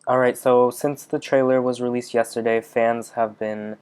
Alright, so since the trailer was released yesterday, fans have been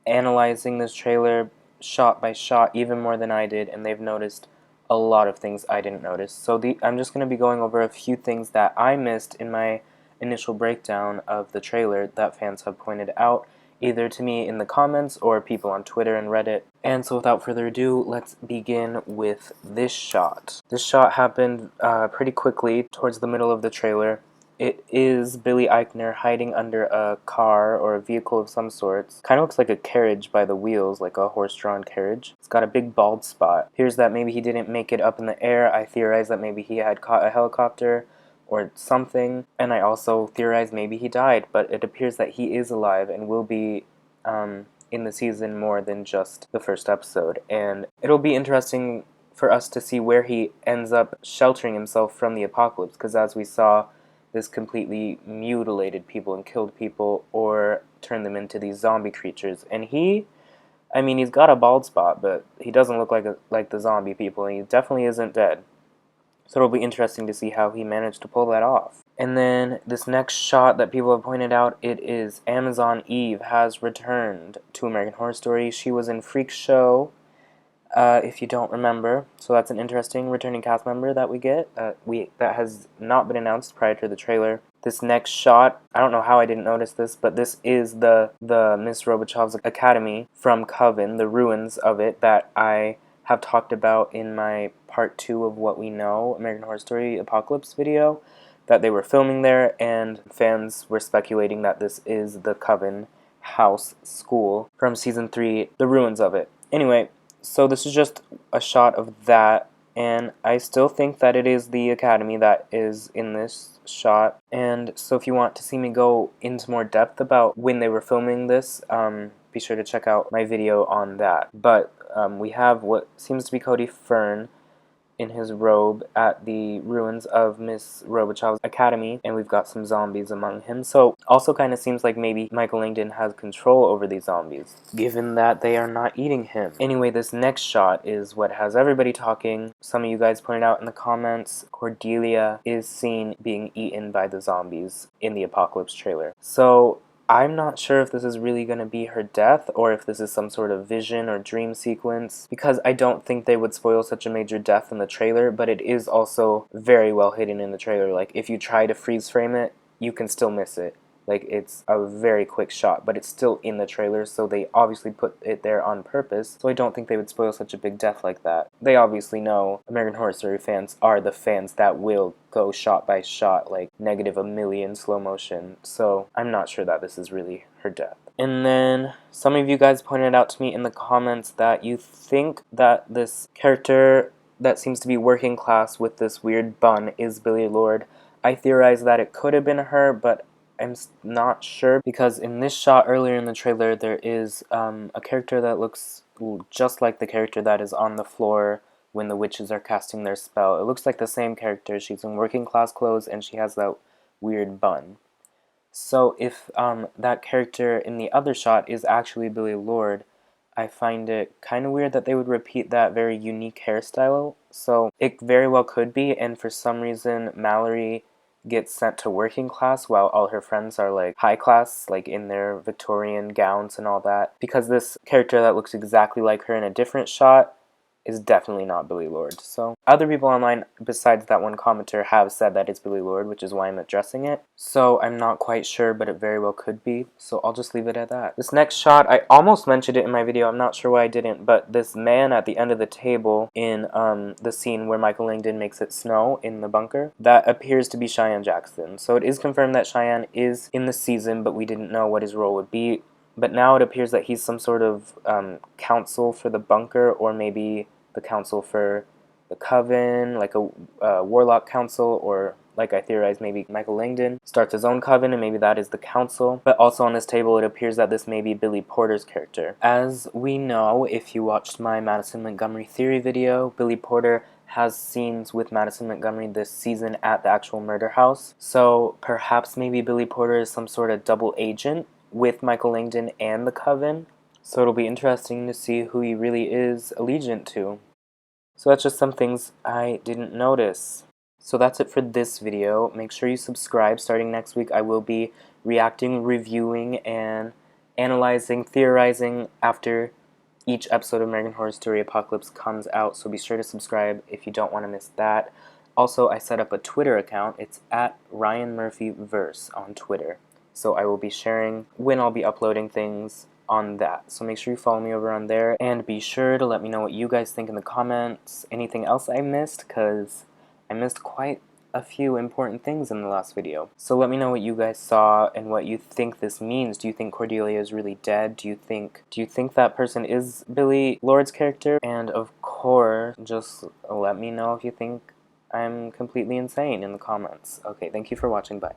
analyzing this trailer shot by shot even more than I did, and they've noticed a lot of things I didn't notice. So I'm just going to be going over a few things that I missed in my initial breakdown of the trailer that fans have pointed out, either to me in the comments or people on Twitter and Reddit. And so without further ado, let's begin with this shot. This shot happened pretty quickly towards the middle of the trailer. It is Billy Eichner hiding under a car or a vehicle of some sorts. Kind of looks like a carriage by the wheels, like a horse-drawn carriage. It's got a big bald spot. Appears that maybe he didn't make it up in the air. I theorize that maybe he had caught a helicopter or something, and I also theorize maybe he died, but it appears that he is alive and will be in the season more than just the first episode. And it'll be interesting for us to see where he ends up sheltering himself from the apocalypse, because as we saw, this completely mutilated people and killed people or turned them into these zombie creatures. And he's got a bald spot, but he doesn't look like the zombie people, and he definitely isn't dead. So it'll be interesting to see how he managed to pull that off. And then this next shot that people have pointed out, it is Amazon Eve has returned to American Horror Story. She was in Freak Show, if you don't remember. So that's an interesting returning cast member that we get. That has not been announced prior to the trailer. This next shot, I don't know how I didn't notice this, but this is the Miss Robichaux's Academy from Coven, the ruins of it that I have talked about in my part 2 of What We Know, American Horror Story Apocalypse video, that they were filming there, and fans were speculating that this is the Coven House School from Season 3, the ruins of it. Anyway, so this is just a shot of that, and I still think that it is the Academy that is in this shot. And so if you want to see me go into more depth about when they were filming this, be sure to check out my video on that. But we have what seems to be Cody Fern in his robe at the ruins of Miss Robichaux's Academy, and we've got some zombies among him. So also kind of seems like maybe Michael Langdon has control over these zombies, given that they are not eating him. Anyway, this next shot is what has everybody talking. Some of you guys pointed out in the comments, Cordelia is seen being eaten by the zombies in the Apocalypse trailer. So I'm not sure if this is really going to be her death or if this is some sort of vision or dream sequence, because I don't think they would spoil such a major death in the trailer, but it is also very well hidden in the trailer. Like, if you try to freeze frame it, you can still miss it. Like, it's a very quick shot, but it's still in the trailer, so they obviously put it there on purpose, so I don't think they would spoil such a big death like that. They obviously know American Horror Story fans are the fans that will go shot by shot, like -1,000,000 slow motion, so I'm not sure that this is really her death. And then some of you guys pointed out to me in the comments that you think that this character that seems to be working class with this weird bun is Billie Lourd. I theorize that it could have been her, but I'm not sure, because in this shot earlier in the trailer there is a character that looks just like the character that is on the floor when the witches are casting their spell. It looks like the same character. She's in working class clothes and she has that weird bun. So if that character in the other shot is actually Billie Lourd, I find it kind of weird that they would repeat that very unique hairstyle. So it very well could be, and for some reason Mallory gets sent to working class while all her friends are like high class, like in their Victorian gowns and all that, because this character that looks exactly like her in a different shot is definitely not Billie Lourd. So other people online besides that one commenter have said that it's Billie Lourd, which is why I'm addressing it. So I'm not quite sure, but it very well could be. So I'll just leave it at that. This next shot, I almost mentioned it in my video. I'm not sure why I didn't, but this man at the end of the table in the scene where Michael Langdon makes it snow in the bunker, that appears to be Cheyenne Jackson. So it is confirmed that Cheyenne is in the season, but we didn't know what his role would be. But now it appears that he's some sort of counsel for the bunker, or maybe the council for the coven, like a warlock council, or like I theorize maybe Michael Langdon starts his own coven and maybe that is the council. But also on this table it appears that this may be Billy Porter's character. As we know, if you watched my Madison Montgomery theory video, Billy Porter has scenes with Madison Montgomery this season at the actual murder house. So perhaps maybe Billy Porter is some sort of double agent with Michael Langdon and the coven. So it'll be interesting to see who he really is allegiant to. So that's just some things I didn't notice. So that's it for this video. Make sure you subscribe. Starting next week, I will be reacting, reviewing, and analyzing, theorizing after each episode of American Horror Story Apocalypse comes out, so be sure to subscribe if you don't want to miss that. Also, I set up a Twitter account. It's at Ryan Murphy Verse on Twitter. So I will be sharing when I'll be uploading things on that. So make sure you follow me over on there, and be sure to let me know what you guys think in the comments. Anything else I missed, because I missed quite a few important things in the last video. So let me know what you guys saw and what you think this means. Do you think Cordelia is really dead? Do you think that person is Billy Lord's character? And of course, just let me know if you think I'm completely insane in the comments. Okay, thank you for watching. Bye.